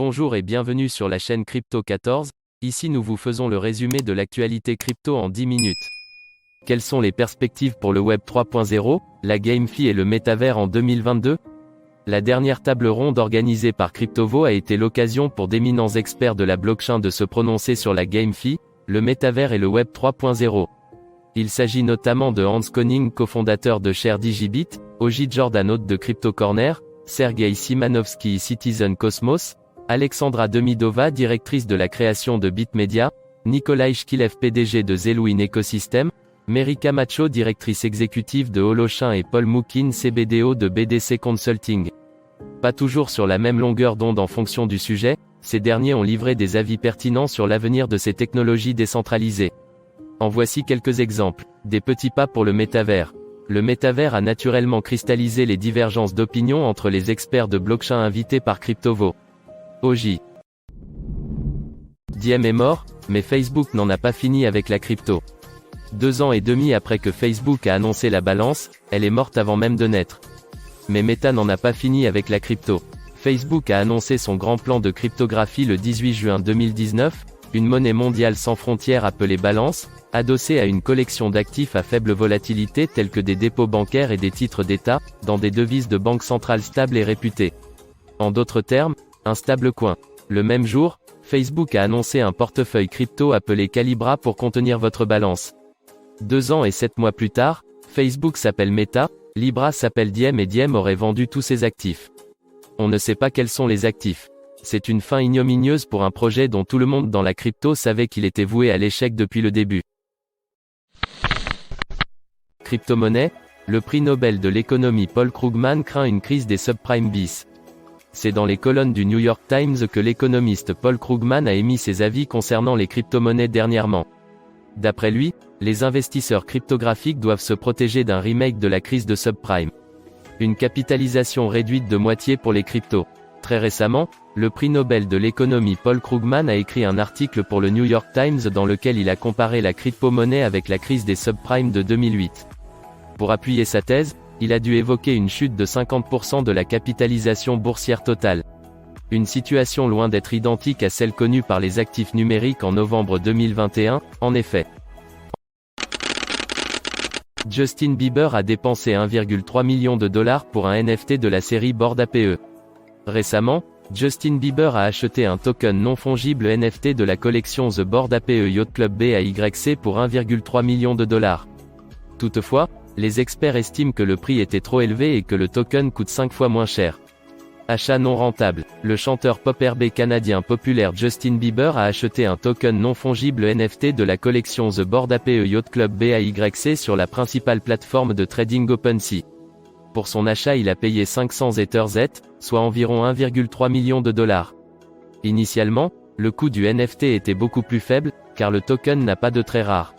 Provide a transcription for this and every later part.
Bonjour et bienvenue sur la chaîne Crypto 14. Ici nous vous faisons le résumé de l'actualité crypto en 10 minutes. Quelles sont les perspectives pour le Web 3.0, la GameFi et le métavers en 2022? La dernière table ronde organisée par Cryptovo a été l'occasion pour d'éminents experts de la blockchain de se prononcer sur la GameFi, le métavers et le Web 3.0. Il s'agit notamment de Hans Koning, cofondateur de ShareDigibit, Oji Jordan, hôte de Crypto Corner, Sergei Simanovsky, Citizen Cosmos, Alexandra Demidova, directrice de la création de Bitmedia, Nikolai Shkilev, PDG de Zelouin Ecosystem, Mary Camacho, directrice exécutive de Holochain et Paul Moukin, CBDO de BDC Consulting. Pas toujours sur la même longueur d'onde en fonction du sujet, ces derniers ont livré des avis pertinents sur l'avenir de ces technologies décentralisées. En voici quelques exemples. Des petits pas pour le métavers. Le métavers a naturellement cristallisé les divergences d'opinion entre les experts de blockchain invités par Cryptovo. Oji. Diem est mort, mais Facebook n'en a pas fini avec la crypto. 2 ans et demi après que Facebook a annoncé la balance, elle est morte avant même de naître. Mais Meta n'en a pas fini avec la crypto. Facebook a annoncé son grand plan de cryptographie le 18 juin 2019, une monnaie mondiale sans frontières appelée Balance, adossée à une collection d'actifs à faible volatilité tels que des dépôts bancaires et des titres d'État, dans des devises de banque centrale stables et réputées. En d'autres termes, un stablecoin. Le même jour, Facebook a annoncé un portefeuille crypto appelé Calibra pour contenir votre balance. 2 ans et 7 mois plus tard, Facebook s'appelle Meta, Libra s'appelle Diem et Diem aurait vendu tous ses actifs. On ne sait pas quels sont les actifs. C'est une fin ignominieuse pour un projet dont tout le monde dans la crypto savait qu'il était voué à l'échec depuis le début. Crypto-monnaie, le prix Nobel de l'économie Paul Krugman craint une crise des subprimes bis. C'est dans les colonnes du New York Times que l'économiste Paul Krugman a émis ses avis concernant les crypto-monnaies dernièrement. D'après lui, les investisseurs cryptographiques doivent se protéger d'un remake de la crise de subprime. Une capitalisation réduite de moitié pour les cryptos. Très récemment, le prix Nobel de l'économie Paul Krugman a écrit un article pour le New York Times dans lequel il a comparé la crypto-monnaie avec la crise des subprimes de 2008. Pour appuyer sa thèse, il a dû évoquer une chute de 50% de la capitalisation boursière totale. Une situation loin d'être identique à celle connue par les actifs numériques en novembre 2021, en effet. Justin Bieber a dépensé 1,3 million de dollars pour un NFT de la série Bored Ape. Récemment, Justin Bieber a acheté un token non fongible NFT de la collection The Bored Ape Yacht Club BAYC pour 1,3 million de dollars. Toutefois, les experts estiment que le prix était trop élevé et que le token coûte 5 fois moins cher. Achat non rentable. Le chanteur pop RB canadien populaire Justin Bieber a acheté un token non fongible NFT de la collection The Bored Ape Yacht Club BAYC sur la principale plateforme de trading OpenSea. Pour son achat, il a payé 500 ETH, soit environ 1,3 million de dollars. Initialement, le coût du NFT était beaucoup plus faible, car le token n'a pas de très rare.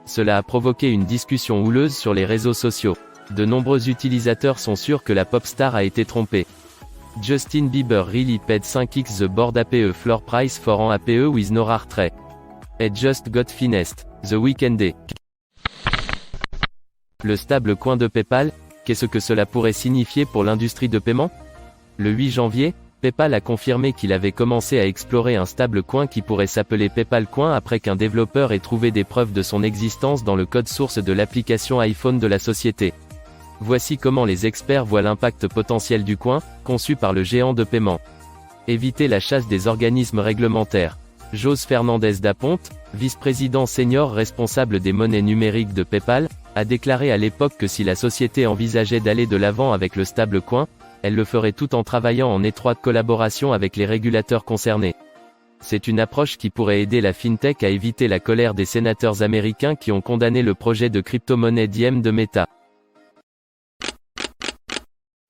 Cela a provoqué une discussion houleuse sur les réseaux sociaux. De nombreux utilisateurs sont sûrs que la pop star a été trompée. Justin Bieber really paid 5x the Bored Ape floor price for an APE with no rare trait. It just got finessed. The Weeknd. Le stable coin de PayPal, qu'est-ce que cela pourrait signifier pour l'industrie de paiement? Le 8 janvier, PayPal a confirmé qu'il avait commencé à explorer un stablecoin qui pourrait s'appeler PayPal Coin après qu'un développeur ait trouvé des preuves de son existence dans le code source de l'application iPhone de la société. Voici comment les experts voient l'impact potentiel du coin, conçu par le géant de paiement. Éviter la chasse des organismes réglementaires. Jose Fernandez Daponte, vice-président senior responsable des monnaies numériques de PayPal, a déclaré à l'époque que si la société envisageait d'aller de l'avant avec le stablecoin, elle le ferait tout en travaillant en étroite collaboration avec les régulateurs concernés. C'est une approche qui pourrait aider la fintech à éviter la colère des sénateurs américains qui ont condamné le projet de crypto-monnaie Diem de Meta.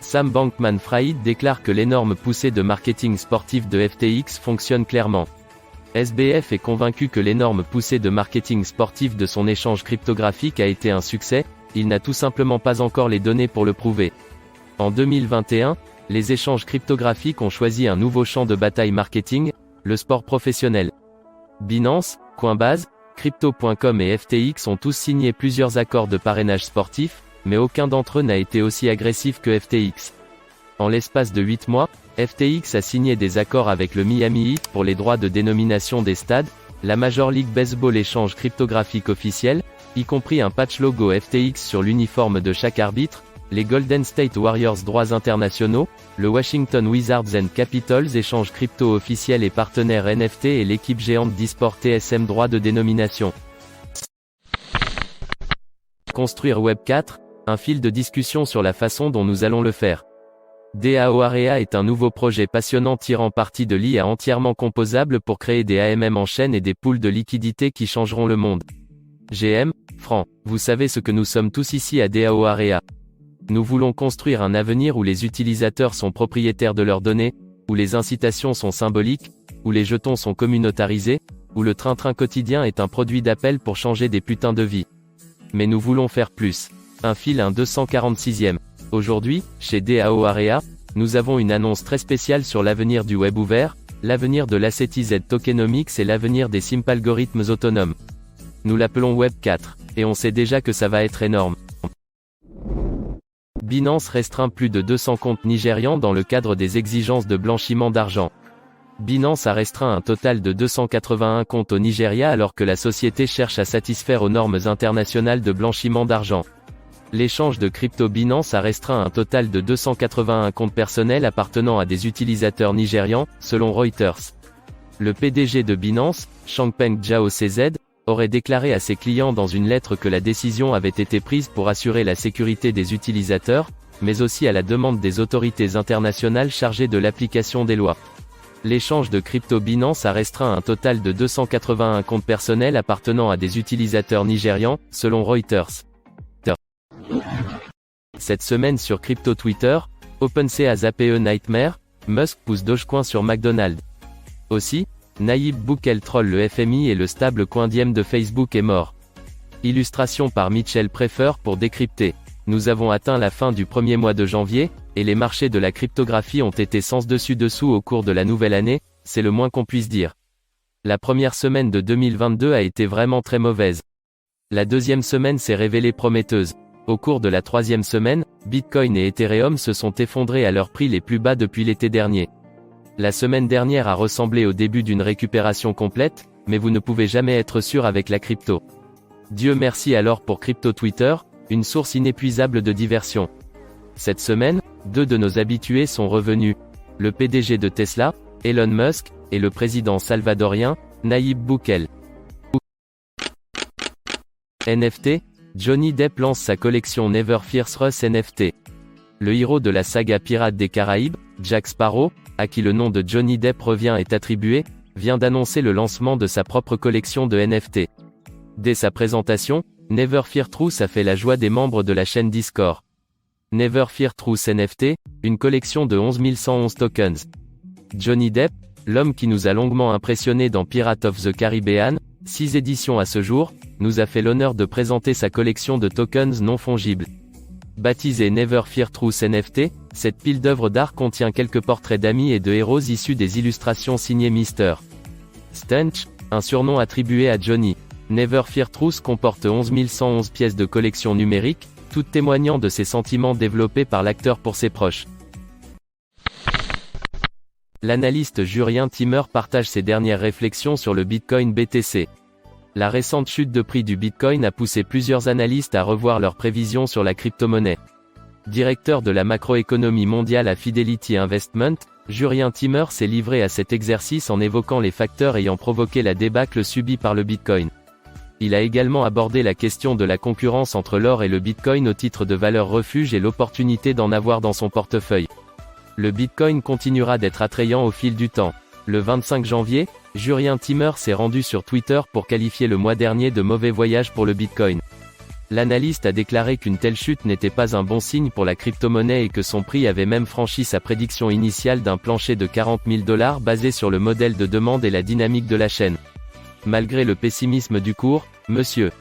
Sam Bankman-Fried déclare que l'énorme poussée de marketing sportif de FTX fonctionne clairement. SBF est convaincu que l'énorme poussée de marketing sportif de son échange cryptographique a été un succès, il n'a tout simplement pas encore les données pour le prouver. En 2021, les échanges cryptographiques ont choisi un nouveau champ de bataille marketing, le sport professionnel. Binance, Coinbase, Crypto.com et FTX ont tous signé plusieurs accords de parrainage sportif, mais aucun d'entre eux n'a été aussi agressif que FTX. En l'espace de 8 mois, FTX a signé des accords avec le Miami Heat pour les droits de dénomination des stades, la Major League Baseball échange cryptographique officiel, y compris un patch logo FTX sur l'uniforme de chaque arbitre, les Golden State Warriors droits internationaux, le Washington Wizards and Capitals échange crypto officiel et partenaire NFT et l'équipe géante d'e-sport TSM droits de dénomination. Construire Web4, un fil de discussion sur la façon dont nous allons le faire. DAO Area est un nouveau projet passionnant tirant parti de l'IA entièrement composable pour créer des AMM en chaîne et des pools de liquidités qui changeront le monde. GM, franc, vous savez ce que nous sommes tous ici à DAO Area. Nous voulons construire un avenir où les utilisateurs sont propriétaires de leurs données, où les incitations sont symboliques, où les jetons sont communautarisés, où le train-train quotidien est un produit d'appel pour changer des putains de vies. Mais nous voulons faire plus. Un fil un 246e. Aujourd'hui, chez DAO Area, nous avons une annonce très spéciale sur l'avenir du web ouvert, l'avenir de l'ACTZ tokenomics et l'avenir des simple algorithmes autonomes. Nous l'appelons Web 4, et on sait déjà que ça va être énorme. Binance restreint plus de 200 comptes nigérians dans le cadre des exigences de blanchiment d'argent. Binance a restreint un total de 281 comptes au Nigeria alors que la société cherche à satisfaire aux normes internationales de blanchiment d'argent. L'échange de crypto Binance a restreint un total de 281 comptes personnels appartenant à des utilisateurs nigérians, selon Reuters. Le PDG de Binance, Changpeng Zhao CZ, aurait déclaré à ses clients dans une lettre que la décision avait été prise pour assurer la sécurité des utilisateurs, mais aussi à la demande des autorités internationales chargées de l'application des lois. L'échange de crypto Binance a restreint un total de 281 comptes personnels appartenant à des utilisateurs nigérians, selon Reuters. Cette semaine sur crypto Twitter, OpenSea APE Nightmare, Musk pousse Dogecoin sur McDonald's. Aussi, Nayib Bukele troll le FMI et le stable coin Diem de Facebook est mort. Illustration par Mitchell Prefer pour décrypter. Nous avons atteint la fin du premier mois de janvier, et les marchés de la cryptographie ont été sens dessus-dessous au cours de la nouvelle année, c'est le moins qu'on puisse dire. La première semaine de 2022 a été vraiment très mauvaise. La deuxième semaine s'est révélée prometteuse. Au cours de la troisième semaine, Bitcoin et Ethereum se sont effondrés à leurs prix les plus bas depuis l'été dernier. La semaine dernière a ressemblé au début d'une récupération complète, mais vous ne pouvez jamais être sûr avec la crypto. Dieu merci alors pour Crypto Twitter, une source inépuisable de diversion. Cette semaine, deux de nos habitués sont revenus. Le PDG de Tesla, Elon Musk, et le président salvadorien, Nayib Bukele. NFT, Johnny Depp lance sa collection Never Fear Us NFT. Le héros de la saga Pirates des Caraïbes, Jack Sparrow, à qui le nom de Johnny Depp revient est attribué, vient d'annoncer le lancement de sa propre collection de NFT. Dès sa présentation, Never Fear Truth a fait la joie des membres de la chaîne Discord. Never Fear Truth NFT, une collection de 11 111 tokens. Johnny Depp, l'homme qui nous a longuement impressionnés dans Pirates of the Caribbean, 6 éditions à ce jour, nous a fait l'honneur de présenter sa collection de tokens non fongibles. Baptisée Never Fear Truth NFT, cette pile d'œuvres d'art contient quelques portraits d'amis et de héros issus des illustrations signées Mr. Stench, un surnom attribué à Johnny. Never Fear Truth comporte 11 111 pièces de collection numérique, toutes témoignant de ses sentiments développés par l'acteur pour ses proches. L'analyste Jurien Timmer partage ses dernières réflexions sur le Bitcoin BTC. La récente chute de prix du Bitcoin a poussé plusieurs analystes à revoir leurs prévisions sur la crypto-monnaie. Directeur de la macroéconomie mondiale à Fidelity Investment, Jurien Timmer s'est livré à cet exercice en évoquant les facteurs ayant provoqué la débâcle subie par le Bitcoin. Il a également abordé la question de la concurrence entre l'or et le Bitcoin au titre de valeur refuge et l'opportunité d'en avoir dans son portefeuille. Le Bitcoin continuera d'être attrayant au fil du temps. Le 25 janvier, Jurien Timmer s'est rendu sur Twitter pour qualifier le mois dernier de mauvais voyage pour le Bitcoin. L'analyste a déclaré qu'une telle chute n'était pas un bon signe pour la crypto-monnaie et que son prix avait même franchi sa prédiction initiale d'un plancher de 40 000 $ basé sur le modèle de demande et la dynamique de la chaîne. Malgré le pessimisme du cours, monsieur.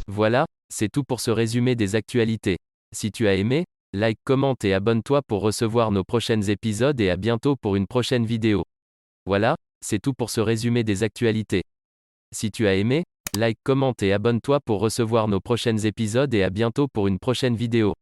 Voilà, c'est tout pour ce résumé des actualités. Si tu as aimé, like, commente et abonne-toi pour recevoir nos prochains épisodes et à bientôt pour une prochaine vidéo. Voilà, c'est tout pour ce résumé des actualités. Si tu as aimé, like, commente et abonne-toi pour recevoir nos prochains épisodes et à bientôt pour une prochaine vidéo.